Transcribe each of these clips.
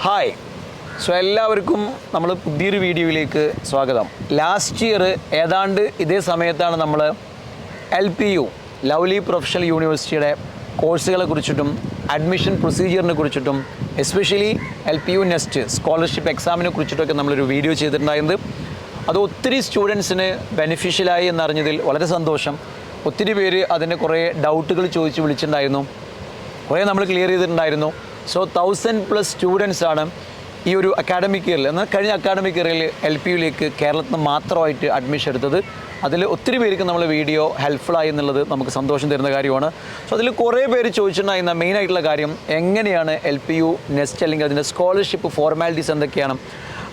Hi. എല്ലാവർക്കും നമ്മൾ പുതിയൊരു വീഡിയോയിലേക്ക് സ്വാഗതം. ലാസ്റ്റ് ഇയർ ഏതാണ്ട് ഇതേ സമയത്താണ് നമ്മൾ LPU ലവ്ലി പ്രൊഫഷണൽ യൂണിവേഴ്സിറ്റിയുടെ കോഴ്സുകളെ കുറിച്ചിട്ടും അഡ്മിഷൻ പ്രൊസീജിയറിനെ കുറിച്ചിട്ടും എസ്പെഷ്യലി LPU നെസ്റ്റ് സ്കോളർഷിപ്പ് എക്സാമിനെ കുറിച്ചിട്ടൊക്കെ നമ്മളൊരു വീഡിയോ ചെയ്തിട്ടുണ്ടായിരുന്നത്. അത് ഒത്തിരി സ്റ്റുഡൻസിന് ബെനിഫിഷ്യലായി എന്നറിഞ്ഞതിൽ വളരെ സന്തോഷം. ഒത്തിരി പേര് അതിൻ്റെ കുറേ ഡൗട്ടുകൾ ചോദിച്ച് വിളിച്ചിട്ടുണ്ടായിരുന്നു, കുറേ നമ്മൾ ക്ലിയർ ചെയ്തിട്ടുണ്ടായിരുന്നു. 1000+ സ്റ്റുഡൻസാണ് ഈ ഒരു അക്കാഡമിക് ഇയറിൽ, എന്നാൽ കഴിഞ്ഞ അക്കാഡമിക് ഇയറിൽ LPUയിലേക്ക് കേരളത്തിൽ നിന്ന് മാത്രമായിട്ട് അഡ്മിഷൻ എടുത്തത്. അതിൽ ഒത്തിരി പേർക്ക് നമ്മൾ വീഡിയോ ഹെൽപ്ഫുള്ളായി എന്നുള്ളത് നമുക്ക് സന്തോഷം തരുന്ന കാര്യമാണ്. അതിൽ കുറേ പേര് ചോദിച്ചിട്ടുണ്ടായിരുന്ന മെയിനായിട്ടുള്ള കാര്യം എങ്ങനെയാണ് LPU നെസ്റ്റ് അല്ലെങ്കിൽ അതിൻ്റെ സ്കോളർഷിപ്പ് ഫോർമാലിറ്റീസ് എന്തൊക്കെയാണ്,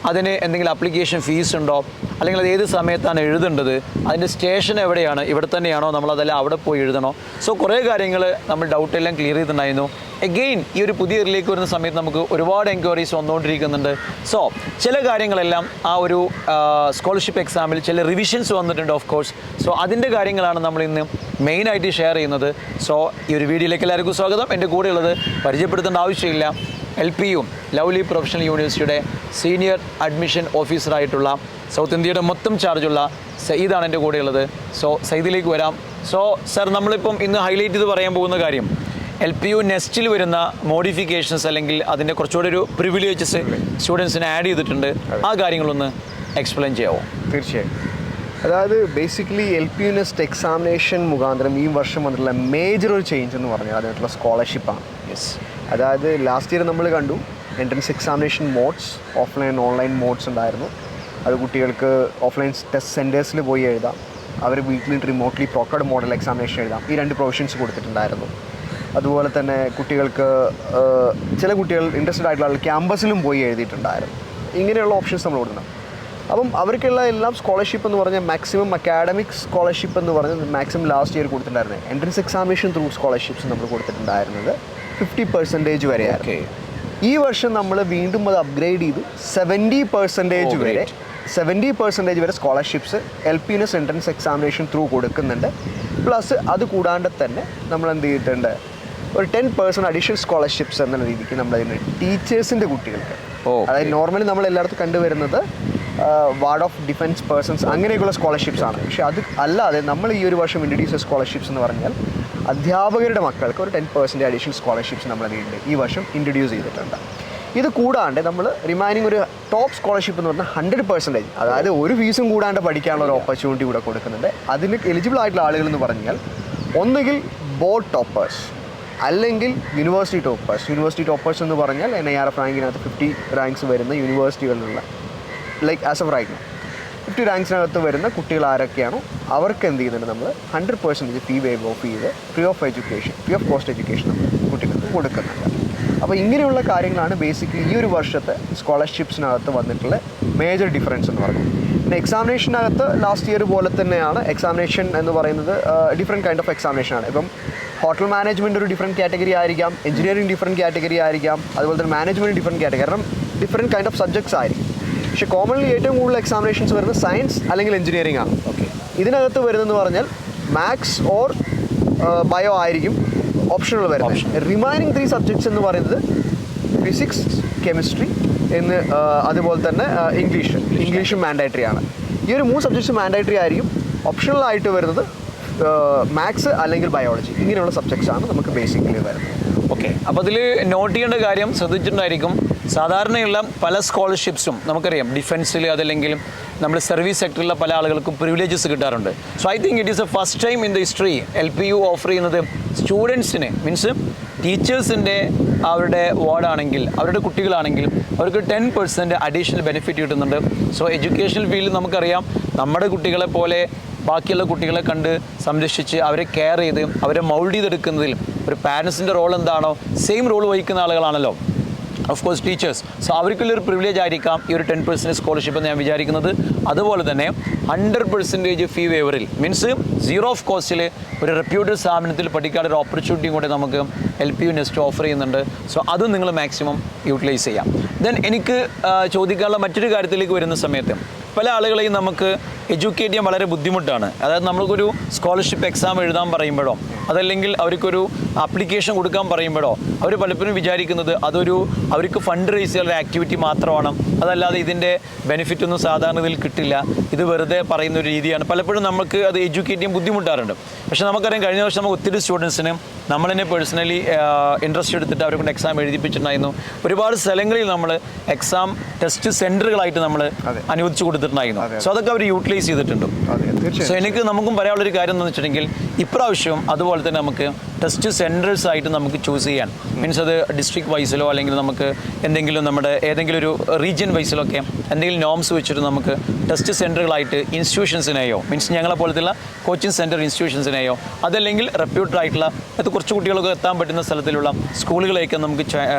അതിന് എന്തെങ്കിലും ആപ്ലിക്കേഷൻ ഫീസ് ഉണ്ടോ, അല്ലെങ്കിൽ അത് ഏത് സമയത്താണ് എഴുതേണ്ടത്, അതിൻ്റെ സ്റ്റേഷൻ എവിടെയാണ്, ഇവിടെ തന്നെയാണോ, നമ്മളതെല്ലാം അവിടെ പോയി എഴുതണോ. കുറേ കാര്യങ്ങൾ നമ്മൾ ഡൗട്ടെല്ലാം ക്ലിയർ ചെയ്തിട്ടുണ്ടായിരുന്നു. എഗെയിൻ ഈ ഒരു പുതിയ ഇയറിലേക്ക് വരുന്ന സമയത്ത് നമുക്ക് ഒരുപാട് എൻക്വയറീസ് വന്നുകൊണ്ടിരിക്കുന്നുണ്ട്. ചില കാര്യങ്ങളെല്ലാം ആ ഒരു സ്കോളർഷിപ്പ് എക്സാമിൽ ചില റിവിഷൻസ് വന്നിട്ടുണ്ട് ഓഫ് കോഴ്സ്. അതിൻ്റെ കാര്യങ്ങളാണ് നമ്മൾ ഇന്ന് മെയിനായിട്ട് ഷെയർ ചെയ്യുന്നത്. ഈ ഒരു വീഡിയോയിലേക്ക് എല്ലാവർക്കും സ്വാഗതം. എൻ്റെ കൂടെയുള്ളത് പരിചയപ്പെടുത്തേണ്ട ആവശ്യമില്ല, LPU ലവ്ലി പ്രൊഫഷണൽ യൂണിവേഴ്സിറ്റിയുടെ സീനിയർ അഡ്മിഷൻ ഓഫീസറായിട്ടുള്ള സൗത്ത് ഇന്ത്യയുടെ മൊത്തം ചാർജുള്ള സയ്യിദാണ് എൻ്റെ കൂടെയുള്ളത്. സയ്യിദിലേക്ക് വരാം. സർ, നമ്മളിപ്പം ഇന്ന് ഹൈലൈറ്റ് ചെയ്ത് പറയാൻ പോകുന്ന കാര്യം LPU നെസ്റ്റിൽ വരുന്ന മോഡിഫിക്കേഷൻസ് അല്ലെങ്കിൽ അതിൻ്റെ കുറച്ചുകൂടി ഒരു പ്രിവിലേജസ് സ്റ്റുഡൻസിന് ആഡ് ചെയ്തിട്ടുണ്ട്. ആ കാര്യങ്ങളൊന്ന് എക്സ്പ്ലെയിൻ ചെയ്യാമോ? തീർച്ചയായും. അതായത് ബേസിക്കലി LPU നെസ്റ്റ് എക്സാമിനേഷൻ മുഖാന്തരം ഈ വർഷം വന്നിട്ടുള്ള മേജർ ഒരു ചേഞ്ച് എന്ന് പറഞ്ഞാൽ അതിനായിട്ടുള്ള സ്കോളർഷിപ്പാണ്. അതായത് ലാസ്റ്റ് ഇയർ നമ്മൾ കണ്ടു entrance examination modes, offline online modes ഉണ്ടായിരുന്നു. അത് കുട്ടികൾക്ക് ഓഫ്ലൈൻ ടെസ്റ്റ് സെൻറ്റേഴ്സിൽ പോയി എഴുതാം, അവർ വീട്ടിൽ റിമോട്ട്ലി പ്രോക്കർഡ് മോഡൽ എക്സാമിനേഷൻ എഴുതാം. ഈ 2 പ്രൊവിഷൻസ് കൊടുത്തിട്ടുണ്ടായിരുന്നു. അതുപോലെ തന്നെ കുട്ടികൾക്ക് ചില കുട്ടികൾ ഇൻട്രസ്റ്റഡ് ആയിട്ടുള്ള ആൾ ക്യാമ്പസിലും പോയി എഴുതിയിട്ടുണ്ടായിരുന്നു. ഇങ്ങനെയുള്ള ഓപ്ഷൻസ് നമ്മൾ കൊടുക്കണം. അപ്പം അവർക്കുള്ള എല്ലാം സ്കോളർഷിപ്പ് എന്ന് പറഞ്ഞാൽ മാക്സിമം അക്കാഡമിക് സ്കോളർഷിപ്പ് എന്ന് പറഞ്ഞാൽ മാക്സിമം ലാസ്റ്റ് ഇയർ കൊടുത്തിട്ടുണ്ടായിരുന്നത്. എൻട്രൻസ് എക്സാമിനേഷൻ ത്രൂ സ്കോളർഷിപ്സ് നമ്മൾ കൊടുത്തിട്ടുണ്ടായിരുന്നത് 50% വരെയായിരുന്നു. ഈ വർഷം നമ്മൾ വീണ്ടും അത് അപ്ഗ്രേഡ് ചെയ്ത് 70% വരെ scholarships LPU nest entrance examination through കൊടുക്കുന്നുണ്ട്. പ്ലസ് അത് കൂടാണ്ട് തന്നെ നമ്മൾ എന്ത് ചെയ്തിട്ടുണ്ട്, ഒരു 10% അഡീഷണൽ സ്കോളർഷിപ്സ് എന്ന രീതിക്ക് നമ്മളതിന് ടീച്ചേഴ്സിൻ്റെ കുട്ടികൾക്ക്, അതായത് നോർമലി നമ്മൾ എല്ലായിടത്തും കണ്ടുവരുന്നത് വാർഡ് ഓഫ് ഡിഫൻസ് പേഴ്സൺസ് അങ്ങനെയൊക്കെയുള്ള സ്കോളർഷിപ്സ് ആണ്. പക്ഷേ അത് അല്ലാതെ നമ്മൾ ഈ ഒരു വർഷം ഇൻട്രൊഡ്യൂസ് ചെയ്ത സ്കോളർഷിപ്സ് എന്ന് പറഞ്ഞാൽ അധ്യാപകരുടെ മക്കൾക്ക് ഒരു 10% അഡീഷണൽ സ്കോളർഷിപ്സ് നമ്മൾ ഈ വർഷം ഇൻട്രൊഡ്യൂസ് ചെയ്തിട്ടുണ്ട്. ഇത് കൂടാണ്ട് നമ്മൾ റിമൈനിങ് ഒരു ടോപ്പ് സ്കോളർഷിപ്പ് എന്ന് പറഞ്ഞാൽ 100%, അതായത് ഒരു ഫീസും കൂടാണ്ട് പഠിക്കാനുള്ള ഒരു ഓപ്പർച്യൂണിറ്റി കൂടെ കൊടുക്കുന്നുണ്ട്. അതിന് എലിജിബിൾ ആയിട്ടുള്ള ആളുകൾ എന്ന് പറഞ്ഞാൽ ഒന്നുകിൽ ബോർഡ് ടോപ്പേഴ്സ് അല്ലെങ്കിൽ യൂണിവേഴ്സിറ്റി ടോപ്പേഴ്സ് എന്ന് പറഞ്ഞാൽ NIRF റാങ്കിനകത്ത് 50 റാങ്ക്സ് വരുന്ന യൂണിവേഴ്സിറ്റികളിലുള്ള ആസ് ഓഫ് റൈറ്റ് 50 റാങ്ക്സിനകത്ത് വരുന്ന കുട്ടികൾ ആരൊക്കെയാണോ അവർക്ക് എന്ത് ചെയ്യുന്നുണ്ട്, നമ്മൾ 100% ഫീ വേവ് ഓഫ് ചെയ്ത് ഫ്രീ ഓഫ് കോസ്റ്റ് എഡ്യൂക്കേഷൻ നമ്മൾ കുട്ടികൾക്ക് കൊടുക്കുന്നുണ്ട്. അപ്പോൾ ഇങ്ങനെയുള്ള കാര്യങ്ങളാണ് ബേസിക്കലി ഈ ഒരു വർഷത്തെ സ്കോളർഷിപ്സിനകത്ത് വന്നിട്ടുള്ള മേജർ ഡിഫറൻസ് എന്ന് പറയുന്നത്. പിന്നെ എക്സാമിനേഷനകത്ത് ലാസ്റ്റ് ഇയർ പോലെ തന്നെയാണ്. എക്സാമിനേഷൻ എന്ന് പറയുന്നത് ഡിഫറെൻറ്റ് കൈൻഡ് ഓഫ് എക്സാമിനേഷനാണ്. ഇപ്പം ഹോട്ടൽ മാനേജ്മെൻറ്റ് ഒരു ഡിഫറെൻറ്റ് കാറ്റഗറി ആയിരിക്കാം, എഞ്ചിനീയറിംഗ് ഡിഫറെൻറ്റ് കാറ്റഗറി ആയിരിക്കാം, അതുപോലെ തന്നെ മാനേജ്മെൻറ്റ് ഡിഫറെൻറ്റ് കാറ്റഗറി, കാരണം ഡിഫറെൻറ്റ് കൈൻഡ് ഓഫ് സബ്ജക്ട്സ് ആയിരിക്കും. പക്ഷേ കോമൺലി ഏറ്റവും കൂടുതൽ എക്സാമിനേഷൻസ് വരുന്നത് സയൻസ് അല്ലെങ്കിൽ എഞ്ചിനീയറിംഗ് ആണ്. ഇതിനകത്ത് വരുന്നതെന്ന് പറഞ്ഞാൽ മാത്സ് ഓർ ബയോ ആയിരിക്കും ഓപ്ഷനുകൾ വരുന്നത്. റിമൈനിങ് 3 സബ്ജക്ട്സ് എന്ന് പറയുന്നത് ഫിസിക്സ്, കെമിസ്ട്രി എന്ന് അതുപോലെ തന്നെ ഇംഗ്ലീഷും മാൻഡേറ്ററി ആണ്. ഈ ഒരു 3 സബ്ജക്ട്സ് മാൻഡേറ്ററി ആയിരിക്കും. ഓപ്ഷണലായിട്ട് വരുന്നത് മാത്സ് അല്ലെങ്കിൽ ബയോളജി, ഇങ്ങനെയുള്ള സബ്ജക്ട്സ് ആണ് നമുക്ക് ബേസിക്കലി വരുന്നത്. അപ്പോൾ അതിൽ നോട്ട് ചെയ്യേണ്ട കാര്യം ശ്രദ്ധിച്ചിട്ടുണ്ടായിരിക്കും, സാധാരണയുള്ള പല സ്കോളർഷിപ്സും നമുക്കറിയാം ഡിഫൻസിൽ അതല്ലെങ്കിൽ നമ്മൾ സർവീസ് സെക്ടറിലുള്ള പല ആളുകൾക്കും പ്രിവിലേജസ് കിട്ടാറുണ്ട്. I think it is A first time in the history LPU offer ചെയ്യുന്നത് സ്റ്റുഡൻസിന്, മീൻസ് ടീച്ചേഴ്സിൻ്റെ അവരുടെ വാർഡാണെങ്കിൽ അവരുടെ കുട്ടികളാണെങ്കിൽ അവർക്ക് 10% അഡീഷണൽ ബെനിഫിറ്റ് കിട്ടുന്നുണ്ട്. എഡ്യൂക്കേഷണൽ ഫീൽഡിൽ നമുക്കറിയാം നമ്മുടെ കുട്ടികളെ പോലെ ബാക്കിയുള്ള കുട്ടികളെ കണ്ട് സംരക്ഷിച്ച് അവരെ കെയർ ചെയ്ത് അവരെ മൗൾഡ് ചെയ്തെടുക്കുന്നതിൽ ഒരു പാരൻസിൻ്റെ റോൾ എന്താണോ സെയിം റോൾ വഹിക്കുന്ന ആളുകളാണല്ലോ ഓഫ് കോഴ്സ് ടീച്ചേഴ്സ്. അവർക്കുള്ളൊരു പ്രിവിലേജ് ആയിരിക്കാം ഈ ഒരു 10% സ്കോളർഷിപ്പ് എന്ന് ഞാൻ വിചാരിക്കുന്നത്. അതുപോലെ തന്നെ 100% ഫീ വേവറിൽ, മീൻസ് 0 ഓഫ് കോസ്റ്റിൽ ഒരു റെപ്യൂട്ടഡ് സ്ഥാപനത്തിൽ പഠിക്കാനുള്ള ഒരു ഓപ്പർച്യൂണിറ്റിയും കൂടെ നമുക്ക് LPU നെസ്റ്റ് ഓഫർ ചെയ്യുന്നുണ്ട്. അതും നിങ്ങൾ മാക്സിമം യൂട്ടിലൈസ് ചെയ്യാം. ദെൻ എനിക്ക് ചോദിക്കാനുള്ള മറ്റൊരു കാര്യത്തിലേക്ക് വരുന്ന സമയത്ത് പല ആളുകളെയും നമുക്ക് എഡ്യൂക്കേറ്റ് ചെയ്യാൻ വളരെ ബുദ്ധിമുട്ടാണ്. അതായത് നമ്മൾക്കൊരു സ്കോളർഷിപ്പ് എക്സാം എഴുതാൻ പറയുമ്പോഴോ അതല്ലെങ്കിൽ അവർക്കൊരു ആപ്ലിക്കേഷൻ കൊടുക്കാൻ പറയുമ്പോഴോ അവർ പലപ്പോഴും വിചാരിക്കുന്നത് അവർക്ക് ഫണ്ട് റേസ് ചെയ്യാനുള്ള ആക്ടിവിറ്റി മാത്രമാണ്, അതല്ലാതെ ഇതിൻ്റെ ബെനിഫിറ്റ് ഒന്നും സാധാരണ ഇതിൽ കിട്ടില്ല, ഇത് വെറുതെ പറയുന്ന ഒരു രീതിയാണ്. പലപ്പോഴും നമുക്ക് അത് എഡ്യൂക്കേറ്റ് ചെയ്യാൻ ബുദ്ധിമുട്ടാറുണ്ട്. പക്ഷേ നമുക്കറിയാം കഴിഞ്ഞ വർഷം നമുക്ക് ഒത്തിരി സ്റ്റുഡൻസിന് നമ്മൾ തന്നെ പേഴ്സണലി ഇൻട്രസ്റ്റ് എടുത്തിട്ട് അവരെ കൊണ്ട് എക്സാം എഴുതിപ്പിച്ചിട്ടുണ്ടായിരുന്നു. ഒരുപാട് സ്ഥലങ്ങളിൽ നമ്മൾ എക്സാം ടെസ്റ്റ് സെൻറ്ററുകളായിട്ട് നമ്മൾ അനുവദിച്ചു കൊടുത്തിട്ടുണ്ടായിരുന്നു. സോ അതൊക്കെ അവർ യൂട്ടിലൈസ് ചെയ്തിട്ടുണ്ട്. സോ നമുക്കും പറയാനുള്ളൊരു കാര്യം എന്ന് വെച്ചിട്ടുണ്ടെങ്കിൽ ഇപ്രാവശ്യം അതുപോലെ തന്നെ നമുക്ക് ടെസ്റ്റ് സെൻറ്റേഴ്സ് ആയിട്ട് നമുക്ക് ചൂസ് ചെയ്യാൻ, മീൻസ് അത് ഡിസ്ട്രിക്ട് വൈസിലോ അല്ലെങ്കിൽ നമുക്ക് എന്തെങ്കിലും നമ്മുടെ ഏതെങ്കിലും ഒരു റീജിയൻ വൈസിലൊക്കെ എന്തെങ്കിലും നോംസ് വെച്ചിട്ട് നമുക്ക് ടെസ്റ്റ് സെൻറ്ററുകളായിട്ട് ഇൻസ്റ്റിറ്റ്യൂഷൻസിനെയോ, മീൻസ് ഞങ്ങളെ പോലത്തുള്ള കോച്ചിങ് സെൻറ്റർ ഇൻസ്റ്റിറ്റ്യൂഷൻസിനെയോ അതല്ലെങ്കിൽ റെപ്യൂട്ടഡ് ആയിട്ടുള്ള അത് കുറച്ച് കുട്ടികൾക്ക് എത്താൻ പറ്റുന്ന സ്ഥലത്തിലുള്ള സ്കൂളുകളെയൊക്കെ നമുക്ക്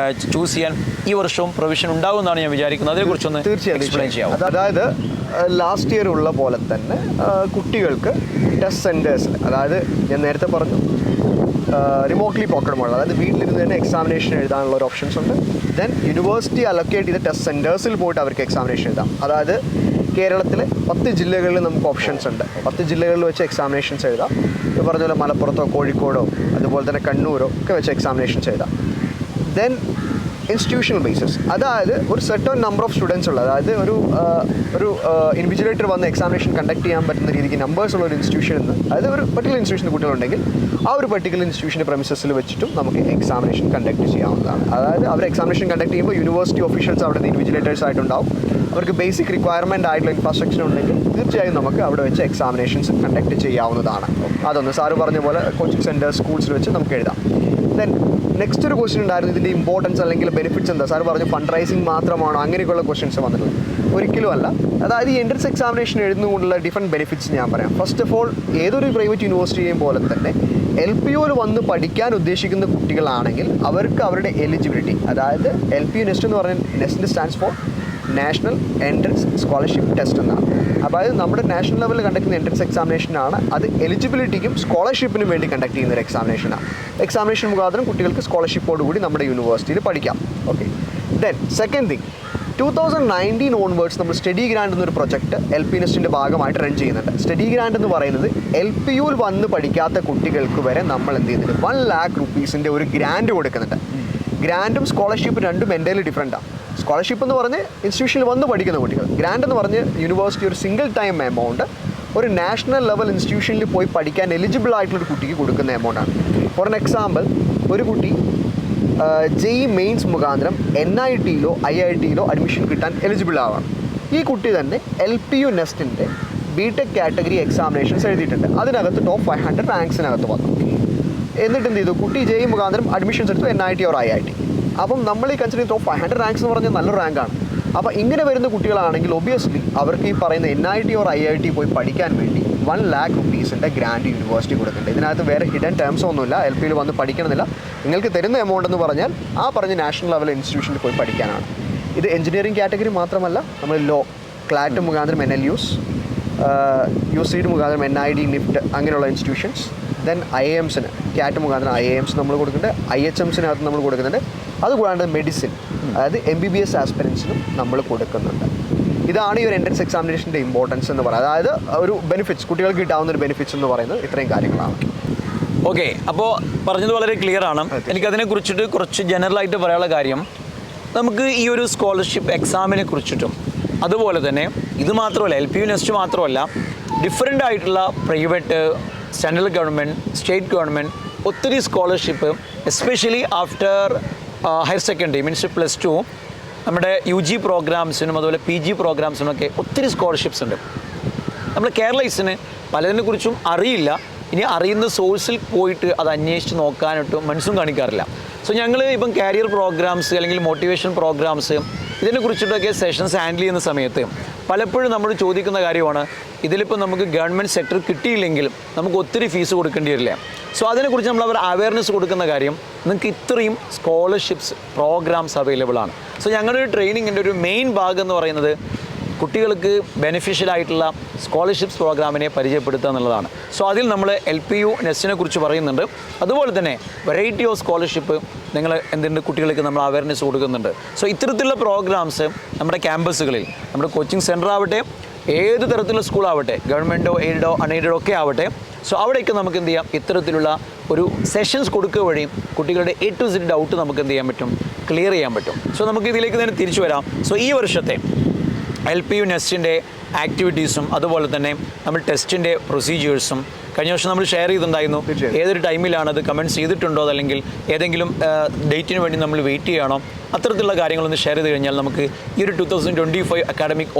ചൂസ് ചെയ്യാൻ ഈ വർഷവും പ്രൊവിഷൻ ഉണ്ടാകുമെന്നാണ് ഞാൻ വിചാരിക്കുന്നത്. അതിനെക്കുറിച്ചൊന്ന് എക്സ്പ്ലെയിൻ ചെയ്യാം. അതായത് ലാസ്റ്റ് ഇയർ ഉള്ള പോലെ തന്നെ കുട്ടികൾക്ക് ടെസ്റ്റ് സെൻറ്റേഴ്സിൽ, അതായത് ഞാൻ നേരത്തെ പറഞ്ഞു റിമോട്ട്ലി പോക്കറ്റ് മോഡൽ, അതായത് വീട്ടിലിരുന്ന് തന്നെ എക്സാമിനേഷൻ എഴുതാനുള്ള ഒരു ഓപ്ഷൻസ് ഉണ്ട്. ദെൻ യൂണിവേഴ്സിറ്റി അലൊക്കേറ്റ് ചെയ്ത ടെസ്റ്റ് സെൻറ്റേഴ്സിൽ പോയിട്ട് അവർക്ക് എക്സാമിനേഷൻ എഴുതാം. അതായത് കേരളത്തിലെ 10 ജില്ലകളിൽ നമുക്ക് ഓപ്ഷൻസ് ഉണ്ട്. 10 ജില്ലകളിൽ വെച്ച് എക്സാമിനേഷൻസ് എഴുതാം. ഇത് പറഞ്ഞ പോലെ മലപ്പുറത്തോ കോഴിക്കോടോ അതുപോലെ തന്നെ കണ്ണൂരോ ഒക്കെ വെച്ച് എക്സാമിനേഷൻസ് എഴുതാം. ദെൻ ഇൻസ്റ്റിറ്റ്യൂഷണൽ ബേസിസ്, അതായത് ഒരു സെർട്ടൺ നമ്പർ ഓഫ് സ്റ്റുഡൻസ് ഉള്ള, അതായത് ഒരു ഇൻവിജിലേറ്റർ വന്ന് എക്സാമിനേഷൻ കണ്ടക്ട് ചെയ്യാൻ പറ്റുന്ന രീതിക്ക് നമ്പേഴ്സ് ഉള്ള ഒരു ഇൻസ്റ്റിറ്റ്യൂഷനിൽ നിന്ന്, അതായത് ഒരു പർട്ടിക്കുലർ ഇൻസ്റ്റിറ്റ്യൂഷൻ്റെ കുട്ടികളുണ്ടെങ്കിൽ ആ ഒരു പർട്ടിക്കുലർ ഇൻസ്റ്റിറ്റ്യൂഷൻ്റെ പ്രമിസസിൽ വെച്ചിട്ടും നമുക്ക് എക്സാമിനേഷൻ കണ്ടക്ട് ചെയ്യാവുന്നതാണ്. അതായത് അവർ എക്സാമിനേഷൻ കണ്ടക്ട് ചെയ്യുമ്പോൾ യൂണിവേഴ്സിറ്റി ഒഫീഷ്യൽസ് അവിടെ ഇൻവിജിലേറ്റേഴ്സ് ആയിട്ടുണ്ടാവും. അവർക്ക് ബേസിക് റിക്വയർമെൻറ്റ് ആയിട്ടുള്ള ഇൻഫ്രാസ്ട്രക്ചർ ഉണ്ടെങ്കിൽ തീർച്ചയായും നമുക്ക് അവിടെ വെച്ച് എക്സാമിനേഷൻസ് കണ്ടക്ട് ചെയ്യാവുന്നതാണ്. അതൊന്ന് സാറ് പറഞ്ഞ പോലെ കോച്ചിങ് സെൻറ്റേഴ്സ് സ്കൂൾസിൽ വെച്ച് നമുക്ക് എഴുതാം. ദെൻ നെക്സ്റ്റ് ഒരു ക്വസ്റ്റ്യൻ ഉണ്ടായിരുന്നു, ഇതിൻ്റെ ഇമ്പോർട്ടൻസ് അല്ലെങ്കിൽ ബെനിഫിറ്റ്സ് എന്താ? സാർ പറഞ്ഞു ഫണ്ട് റൈസിങ് മാത്രമാണോ, അങ്ങനെയൊക്കെയുള്ള ക്വസ്റ്റ്യൻസ് വന്നിട്ടുള്ളത്. ഒരിക്കലും അല്ല. അതായത് ഈ എൻട്രൻസ് എക്സാമിനേഷൻ എഴുതുന്നതുകൊണ്ടുള്ള ഡിഫറെൻറ്റ് ബെനിഫിറ്റ്സ് ഞാൻ പറയാം. ഫസ്റ്റ് ഓഫ് ഓൾ, ഏതൊരു പ്രൈവറ്റ് യൂണിവേഴ്സിറ്റിയെയും പോലെ തന്നെ LPUവിൽ വന്ന് പഠിക്കാൻ ഉദ്ദേശിക്കുന്ന കുട്ടികളാണെങ്കിൽ അവർക്ക് അവരുടെ എലിജിബിലിറ്റി, അതായത് LPU നെസ്റ്റ് എന്ന് പറഞ്ഞാൽ nest stands for national entrance scholarship test എന്നാണ്. അതായത് നമ്മുടെ നാഷണൽ ലെവലിൽ കണ്ടക്ട് ചെയ്യുന്ന എൻട്രൻസ് എക്സാമിനേഷനാണ്. അത് എലിജിബിലിറ്റിക്കും സ്കോളർഷിപ്പിനും വേണ്ടി കണ്ടക്ട് ചെയ്യുന്ന ഒരു എക്സാമിനേഷനാണ്. എക്സാമിനേഷൻ മുഖാന്തരം കുട്ടികൾക്ക് സ്കോളർഷിപ്പോടുകൂടി നമ്മുടെ യൂണിവേഴ്സിറ്റിയിൽ പഠിക്കാം. Okay. Then second thing, 2019 onwards നമ്മൾ സ്റ്റഡി ഗ്രാൻഡ് എന്നൊരു പ്രൊജക്റ്റ് LP നെസ്റ്റിൻ്റെ ഭാഗമായിട്ട് റൺ ചെയ്യുന്നുണ്ട്. സ്റ്റഡി ഗ്രാൻഡ് എന്ന് പറയുന്നത് LPUവിൽ വന്ന് പഠിക്കാത്ത കുട്ടികൾക്ക് വരെ നമ്മൾ എന്ത് ചെയ്യുന്നുണ്ട്, 1 lakh rupees ഒരു ഗ്രാൻഡ് കൊടുക്കുന്നുണ്ട്. ഗ്രാൻഡും സ്കോളർഷിപ്പും രണ്ടും എൻ്റയർലി ഡിഫറെൻറ്റാണ്. സ്കോളർഷിപ്പ് എന്ന് പറഞ്ഞ് ഇൻസ്റ്റിറ്റ്യൂഷനിൽ വന്ന് പഠിക്കുന്ന കുട്ടികൾ, ഗ്രാൻഡ് എന്ന് പറഞ്ഞ് യൂണിവേഴ്സിറ്റി ഒരു സിംഗിൾ ടൈം എമൗണ്ട് ഒരു നാഷണൽ ലെവൽ ഇൻസ്റ്റിറ്റ്യൂഷനിൽ പോയി പഠിക്കാൻ എലിജിബിൾ ആയിട്ടുള്ളൊരു കുട്ടിക്ക് കൊടുക്കുന്ന എമൗണ്ടാണ്. ഫോർ എൻ എക്സാമ്പിൾ, ഒരു കുട്ടി JEE മെയിൻസ് മുഖാന്തരം NITയിലോ IITയിലോ അഡ്മിഷൻ കിട്ടാൻ എലിജിബിൾ ആവാം. ഈ കുട്ടി തന്നെ LPU നെസ്റ്റിൻ്റെ BTech കാറ്റഗറി എക്സാമിനേഷൻസ് എഴുതിയിട്ടുണ്ട്. അതിനകത്ത് ടോപ്പ് 500 റാങ്ക്സിനകത്ത് വന്നു. എന്നിട്ട് എന്ത് ചെയ്തു, കുട്ടി JEE മുഖാന്തരം അഡ്മിഷൻസ് എടുത്തു NIT or IIT. അപ്പം നമ്മൾ ഈ കൺസിഡർ ടോപ്പ് 500 റാങ്ക്സ് എന്ന് പറഞ്ഞാൽ നല്ലൊരു റാങ്കാണ്. അപ്പോൾ ഇങ്ങനെ വരുന്ന കുട്ടികളാണെങ്കിൽ ഒബിയസ്ലി അവർക്ക് ഈ പറയുന്ന NIT or IIT പോയി പഠിക്കാൻ വേണ്ടി 1 lakh rupees ഗ്രാൻഡ് യൂണിവേഴ്സിറ്റി കൊടുക്കുന്നുണ്ട്. ഇതിനകത്ത് വേറെ ഹിഡൻ ടേംസ് ഒന്നുമില്ല. LPയിൽ വന്ന് പഠിക്കണമെന്നില്ല. നിങ്ങൾക്ക് തരുന്ന എമൗണ്ട് എന്ന് പറഞ്ഞാൽ ആ പറഞ്ഞ നാഷണൽ ലെവൽ ഇൻസ്റ്റിറ്റ്യൂഷനിൽ പോയി പഠിക്കാനാണ്. ഇത് എഞ്ചിനീയറിംഗ് കാറ്റഗറി മാത്രമല്ല, നമ്മൾ ലോ, ക്ലാറ്റ് മുഖാന്തരം NLUs, UCD മുഖാന്തരം NID, NIFT അങ്ങനെയുള്ള ഇൻസ്റ്റിറ്റ്യൂഷൻസ്. ദെൻ IIMസിന് ക്യാറ്റ് മുഖാന്തരം IIMs നമ്മൾ കൊടുക്കുന്നുണ്ട്. IHMസിനകത്ത് നമ്മൾ കൊടുക്കുന്നുണ്ട്. അതുകൂടാണ്ട് മെഡിസിൻ, അതായത് MBBS ആസ്പിരൻസിനും നമ്മൾ കൊടുക്കുന്നുണ്ട്. ഇതാണ് ഈ ഒരു എൻട്രൻസ് എക്സാമിനേഷൻ്റെ ഇമ്പോർട്ടൻസ് എന്ന് പറയുന്നത്. അതായത് ഒരു ബെനിഫിറ്റ്സ്, കുട്ടികൾക്ക് കിട്ടാവുന്ന ഒരു ബെനിഫിറ്റ്സ് എന്ന് പറയുന്നത് ഇത്രയും കാര്യങ്ങളാണ്. ഓക്കെ, അപ്പോൾ പറഞ്ഞത് വളരെ ക്ലിയർ ആണ്. എനിക്കതിനെ കുറിച്ചിട്ട് കുറച്ച് ജനറലായിട്ട് പറയാനുള്ള കാര്യം, നമുക്ക് ഈ ഒരു സ്കോളർഷിപ്പ് എക്സാമിനെ കുറിച്ചിട്ടും അതുപോലെ തന്നെ ഇത് മാത്രമല്ല, LPU നെസ്റ്റ് മാത്രമല്ല, ഡിഫറെൻ്റ് ആയിട്ടുള്ള private, central government, state government ഒത്തിരി scholarship, especially after higher secondary means +2 നമ്മുടെ UG പ്രോഗ്രാംസിനും അതുപോലെ PG പ്രോഗ്രാംസിനൊക്കെ ഒത്തിരി സ്കോളർഷിപ്സ് ഉണ്ട്. നമ്മൾ കേരളീസിന് പലതിനെക്കുറിച്ചും അറിയില്ല. ഇനി അറിയുന്ന സോഴ്സിൽ പോയിട്ട് അത് അന്വേഷിച്ച് നോക്കാനായിട്ട് മനസ്സും കാണിക്കാറില്ല. സോ ഞങ്ങൾ ഇപ്പം കാരിയർ പ്രോഗ്രാംസ് അല്ലെങ്കിൽ മോട്ടിവേഷൻ പ്രോഗ്രാംസ് ഇതിനെക്കുറിച്ചിട്ടൊക്കെ സെഷൻസ് ഹാൻഡിൽ ചെയ്യുന്ന സമയത്ത് പലപ്പോഴും നമ്മൾ ചോദിക്കുന്ന കാര്യമാണ്, ഇതിലിപ്പോൾ നമുക്ക് ഗവൺമെൻറ് സെക്ടർ കിട്ടിയില്ലെങ്കിൽ നമുക്ക് ഒത്തിരി ഫീസ് കൊടുക്കേണ്ടി വരില്ല. സോ അതിനെക്കുറിച്ച് നമ്മൾ അവർ അവയർനെസ് കൊടുക്കുന്ന കാര്യം, നിങ്ങൾക്ക് ഇത്രയും സ്കോളർഷിപ്സ് പ്രോഗ്രാംസ് അവൈലബിൾ ആണ്. സോ ഞങ്ങളുടെ ഒരു ട്രെയിനിങ്ങിൻ്റെ ഒരു മെയിൻ ഭാഗം എന്ന് പറയുന്നത് കുട്ടികൾക്ക് ബെനിഫിഷ്യൽ ആയിട്ടുള്ള സ്കോളർഷിപ്സ് പ്രോഗ്രാമിനെ പരിചയപ്പെടുത്തുക എന്നുള്ളതാണ്. സോ അതിൽ നമ്മൾ LPU നെസ്റ്റിനെ കുറിച്ച് പറയുന്നുണ്ട്. അതുപോലെ തന്നെ വെറൈറ്റി ഓഫ് സ്കോളർഷിപ്പ് നിങ്ങൾ എന്തുണ്ട് കുട്ടികൾക്ക് നമ്മൾ അവയർനെസ് കൊടുക്കുന്നുണ്ട്. സോ ഇത്തരത്തിലുള്ള പ്രോഗ്രാംസ് നമ്മുടെ ക്യാമ്പസുകളിൽ, നമ്മുടെ കോച്ചിങ് സെൻറ്റർ ആവട്ടെ, ഏത് തരത്തിലുള്ള സ്കൂളാവട്ടെ, ഗവൺമെൻറ്റോ എയ്ഡോ അൺഎയ്ഡോ ഒക്കെ ആവട്ടെ. സോ അവിടെയൊക്കെ നമുക്ക് എന്ത് ചെയ്യാം, ഇത്തരത്തിലുള്ള ഒരു സെഷൻസ് കൊടുക്കുക വഴിയും കുട്ടികളുടെ A to Z ഡൗട്ട് നമുക്ക് എന്ത് ചെയ്യാൻ പറ്റും, ക്ലിയർ ചെയ്യാൻ പറ്റും. സോ നമുക്ക് ഇതിലേക്ക് തന്നെ തിരിച്ചു വരാം. സോ ഈ വർഷത്തെ LPU നെസ്റ്റിൻ്റെ ആക്ടിവിറ്റീസും അതുപോലെ തന്നെ നമ്മൾ ടെസ്റ്റിൻ്റെ പ്രൊസീജിയേഴ്സും കഴിഞ്ഞ വർഷം നമ്മൾ ഷെയർ ചെയ്തിട്ടുണ്ടായിരുന്നു. ഏതൊരു ടൈമിലാണ് അത് കമൻറ്റ്സ് ചെയ്തിട്ടുണ്ടോ, അതല്ലെങ്കിൽ ഏതെങ്കിലും ഡേറ്റിന് വേണ്ടി നമ്മൾ വെയിറ്റ് ചെയ്യണോ, അത്തരത്തിലുള്ള കാര്യങ്ങളൊന്ന് ഷെയർ ചെയ്ത് കഴിഞ്ഞാൽ നമുക്ക് ഈ ഒരു 2025 അക്കാഡമിക്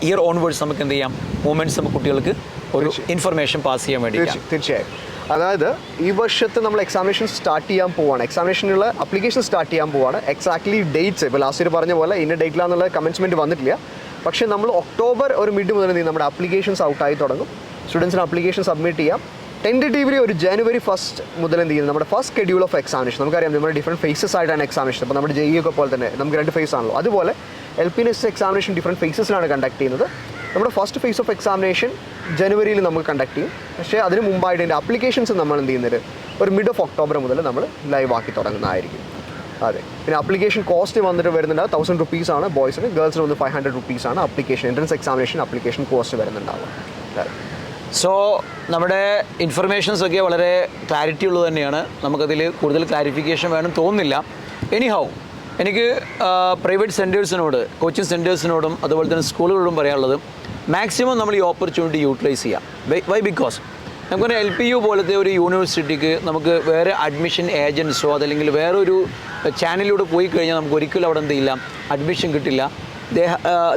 ഇയർ ഓൺവേർഡ്സ് നമുക്ക് എന്ത് ചെയ്യാം, മൂവ്മെൻറ്റ്സ് നമുക്ക് കുട്ടികൾക്ക് ഒരു ഇൻഫർമേഷൻ പാസ് ചെയ്യാൻ വേണ്ടി. തീർച്ചയായും. അതായത് ഈ വർഷത്തെ നമ്മൾ എക്സാമിനേഷൻ സ്റ്റാർട്ട് ചെയ്യാൻ പോവാണ്, എക്സാമിനേഷനുള്ള അപ്ലിക്കേഷൻ സ്റ്റാർട്ട് ചെയ്യാൻ പോവാണ്. എക്സാക്ട്ലി ഡേറ്റ്സ് ഇപ്പോൾ ലാസ്റ്റ് ഇയർ പറഞ്ഞ പോലെ ഇന്ന ഡേറ്റിലാണെന്നുള്ള കമൻസ്മെൻറ്റ് വന്നിട്ടില്ല. പക്ഷേ നമ്മൾ ഒക്ടോബർ ഒരു മിഡ് മുതൽ നമ്മുടെ അപ്ലിക്കേഷൻസ് ഔട്ടായി തുടങ്ങും. സ്റ്റുഡൻസിന് അപ്ലിക്കേഷൻ സബ്മിറ്റ് ചെയ്യാം. ടെൻറ്റേറ്റീവ്ലി ഒരു ജനുവരി 1 മുതൽ എന്ത് ചെയ്യുന്നത്, നമ്മുടെ ഫസ്റ്റ് ഷെഡ്യൂൾ ഓഫ് എക്സാമിനേഷൻ നമുക്കറിയാം, നമ്മുടെ ഡിഫറെൻറ്റ് ഫേസസ് ആയിട്ടാണ് എക്സാമിനേഷൻ. അപ്പോൾ നമ്മുടെ JEE ഒക്കെ പോലെ തന്നെ നമുക്ക് 2 ഫേസ് ആണല്ലോ. അതുപോലെ LPNS എക്സാമിനേഷൻ ഡിഫറെൻറ്റ് ഫേസസിലാണ് കണ്ടക്ട് ചെയ്യുന്നത്. നമ്മുടെ ഫസ്റ്റ് ഫേസ് ഓഫ് എക്സാമിനേഷൻ ജനുവരിയിൽ നമ്മൾ കണ്ടക്ട് ചെയ്യും. പക്ഷേ അതിന് മുമ്പായിട്ട് എൻ്റെ അപ്ലിക്കേഷൻസ് നമ്മൾ എന്ത് ചെയ്യുന്നത് ഒരു മിഡ് ഓഫ് ഒക്ടോബർ മുതൽ നമ്മൾ ലൈവ് ആക്കി തുടങ്ങുന്നതായിരിക്കും. അതെ. പിന്നെ അപ്ലിക്കേഷൻ കോസ്റ്റ് വന്നിട്ട് വരുന്നുണ്ട് 1000 rupees ആണ് ബോയ്സിന്, ഗേൾസിന് വന്ന് 500 rupees ആണ് application entrance examination application cost വരുന്നുണ്ടാവുക. സോ നമ്മുടെ ഇൻഫർമേഷൻസൊക്കെ വളരെ ക്ലാരിറ്റി ഉള്ളത് തന്നെയാണ്. നമുക്കതിൽ കൂടുതൽ ക്ലാരിഫിക്കേഷൻ വേണം തോന്നുന്നില്ല. എനിഹൗ എനിക്ക് പ്രൈവറ്റ് സെൻറ്റേഴ്സിനോട്, കോച്ചിങ് സെൻറ്റേഴ്സിനോടും അതുപോലെ തന്നെ സ്കൂളുകളോടും പറയാനുള്ളത്, മാക്സിമം നമ്മൾ ഈ ഓപ്പർച്യൂണിറ്റി യൂട്ടിലൈസ് ചെയ്യാം. വൈ ബിക്കോസ് നമുക്കൊരു LPU പോലത്തെ ഒരു യൂണിവേഴ്സിറ്റിക്ക് നമുക്ക് വേറെ അഡ്മിഷൻ ഏജൻസോ അതല്ലെങ്കിൽ വേറൊരു ചാനലിലൂടെ പോയി കഴിഞ്ഞാൽ നമുക്ക് ഒരിക്കലും അവിടെ എന്ത് ചെയ്യില്ല, അഡ്മിഷൻ കിട്ടില്ല.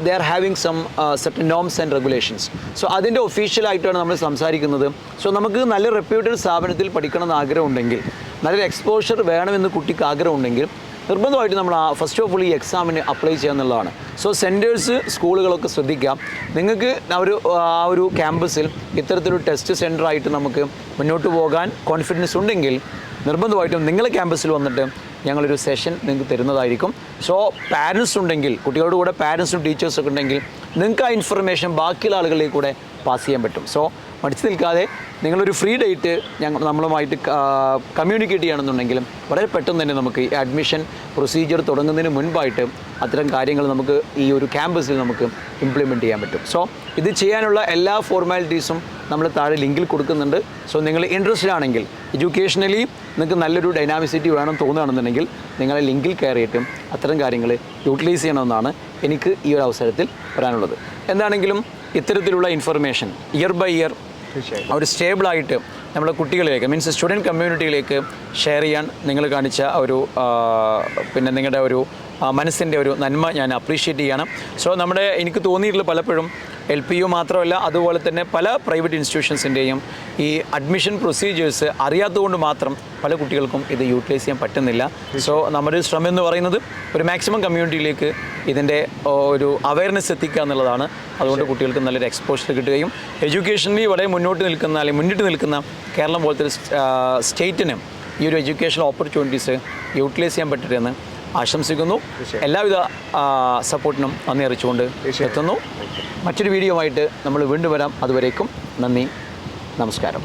they are having some certain norms and regulations. So അതിൻ്റെ ഒഫീഷ്യലായിട്ടാണ് നമ്മൾ സംസാരിക്കുന്നത്. സോ നമുക്ക് നല്ല റെപ്യൂട്ടഡ് സ്ഥാപനത്തിൽ പഠിക്കണമെന്ന് ആഗ്രഹമുണ്ടെങ്കിൽ, നല്ലൊരു എക്സ്പോഷർ വേണമെന്ന് കുട്ടിക്ക് ആഗ്രഹമുണ്ടെങ്കിൽ നിർബന്ധമായിട്ട് നമ്മൾ ഫസ്റ്റ് ഓഫ് ഓൾ ഈ എക്സാമിന് അപ്ലൈ ചെയ്യുക എന്നുള്ളതാണ്. സോ സെൻറ്റേഴ്സ്, സ്കൂളുകളൊക്കെ ശ്രദ്ധിക്കാം. നിങ്ങൾക്ക് ആ ഒരു ക്യാമ്പസിൽ ഇത്തരത്തിലൊരു ടെസ്റ്റ് സെൻ്ററായിട്ട് നമുക്ക് മുന്നോട്ട് പോകാൻ കോൺഫിഡൻസ് ഉണ്ടെങ്കിൽ നിർബന്ധമായിട്ടും നിങ്ങളെ ക്യാമ്പസിൽ വന്നിട്ട് ഞങ്ങളൊരു സെഷൻ നിങ്ങൾക്ക് തരുന്നതായിരിക്കും. സോ പാരൻസ് ഉണ്ടെങ്കിൽ, കുട്ടികളുടെ കൂടെ പാരൻസും ടീച്ചേഴ്സൊക്കെ ഉണ്ടെങ്കിൽ നിങ്ങൾക്ക് ആ ഇൻഫർമേഷൻ ബാക്കിയുള്ള ആളുകളിലേക്ക് കൂടെ പാസ് ചെയ്യാൻ പറ്റും. സോ മടിച്ചു നിൽക്കാതെ നിങ്ങളൊരു ഫ്രീ ഡേറ്റ് നമ്മളുമായിട്ട് കമ്മ്യൂണിക്കേറ്റ് ചെയ്യണമെന്നുണ്ടെങ്കിലും വളരെ പെട്ടെന്ന് തന്നെ നമുക്ക് ഈ അഡ്മിഷൻ പ്രൊസീജിയർ തുടങ്ങുന്നതിന് മുൻപായിട്ട് അത്തരം കാര്യങ്ങൾ നമുക്ക് ഈ ഒരു ക്യാമ്പസിൽ നമുക്ക് ഇംപ്ലിമെൻറ്റ് ചെയ്യാൻ പറ്റും. സോ ഇത് ചെയ്യാനുള്ള എല്ലാ ഫോർമാലിറ്റീസും നമ്മൾ താഴെ ലിങ്കിൽ കൊടുക്കുന്നുണ്ട്. സോ നിങ്ങൾ ഇൻട്രസ്റ്റഡ് ആണെങ്കിൽ, എഡ്യൂക്കേഷണലി നിങ്ങൾക്ക് നല്ലൊരു ഡൈനാമിസിറ്റി വേണം തോന്നുകയാണെന്നുണ്ടെങ്കിൽ നിങ്ങളെ ലിങ്കിൽ കയറിയിട്ടും അത്തരം കാര്യങ്ങൾ യൂട്ടിലൈസ് ചെയ്യണമെന്നാണ് എനിക്ക് ഈ ഒരു അവസരത്തിൽ പറയാനുള്ളത്. എന്താണെങ്കിലും ഇത്തരത്തിലുള്ള ഇൻഫർമേഷൻ ഇയർ ബൈ ഇയർ ഒരു സ്റ്റേബിളായിട്ട് നമ്മുടെ കുട്ടികളിലേക്ക്, മീൻസ് സ്റ്റുഡൻറ്റ് കമ്മ്യൂണിറ്റിയിലേക്ക് ഷെയർ ചെയ്യാൻ നിങ്ങൾ കാണിച്ച ഒരു പിന്നെ നിങ്ങളുടെ ഒരു മനസ്സിൻ്റെ ഒരു നന്മ ഞാൻ അപ്രീഷിയേറ്റ് ചെയ്യണം. സോ എനിക്ക് തോന്നിയിട്ടുള്ള പലപ്പോഴും LPU മാത്രമല്ല, അതുപോലെ തന്നെ പല പ്രൈവറ്റ് ഇൻസ്റ്റിറ്റ്യൂഷൻസിൻ്റെയും ഈ അഡ്മിഷൻ പ്രൊസീജിയേഴ്സ് അറിയാത്തതുകൊണ്ട് മാത്രം പല കുട്ടികൾക്കും ഇത് യൂട്ടിലൈസ് ചെയ്യാൻ പറ്റുന്നില്ല. സോ നമ്മുടെ ശ്രമം എന്ന് പറയുന്നത് ഒരു മാക്സിമം കമ്മ്യൂണിറ്റിയിലേക്ക് ഇതിൻ്റെ ഒരു അവയർനെസ് എത്തിക്കുക എന്നുള്ളതാണ്. അതുകൊണ്ട് കുട്ടികൾക്ക് നല്ലൊരു എക്സ്പോഷർ കിട്ടുകയും എഡ്യൂക്കേഷനിൽ വളരെ മുന്നിട്ട് നിൽക്കുന്ന കേരളം പോലത്തെ സ്റ്റേറ്റിന് ഈ ഒരു എഡ്യൂക്കേഷണൽ ഓപ്പർച്യൂണിറ്റീസ് യൂട്ടിലൈസ് ചെയ്യാൻ പറ്റട്ടെന്ന് ആശംസിക്കുന്നു. എല്ലാവിധ സപ്പോർട്ടിനും നന്ദി അറിയിച്ചുകൊണ്ട് എത്തുന്നു. മറ്റൊരു വീഡിയോ ആയിട്ട് നമ്മൾ വീണ്ടും വരാം. അതുവരേക്കും നന്ദി, നമസ്കാരം.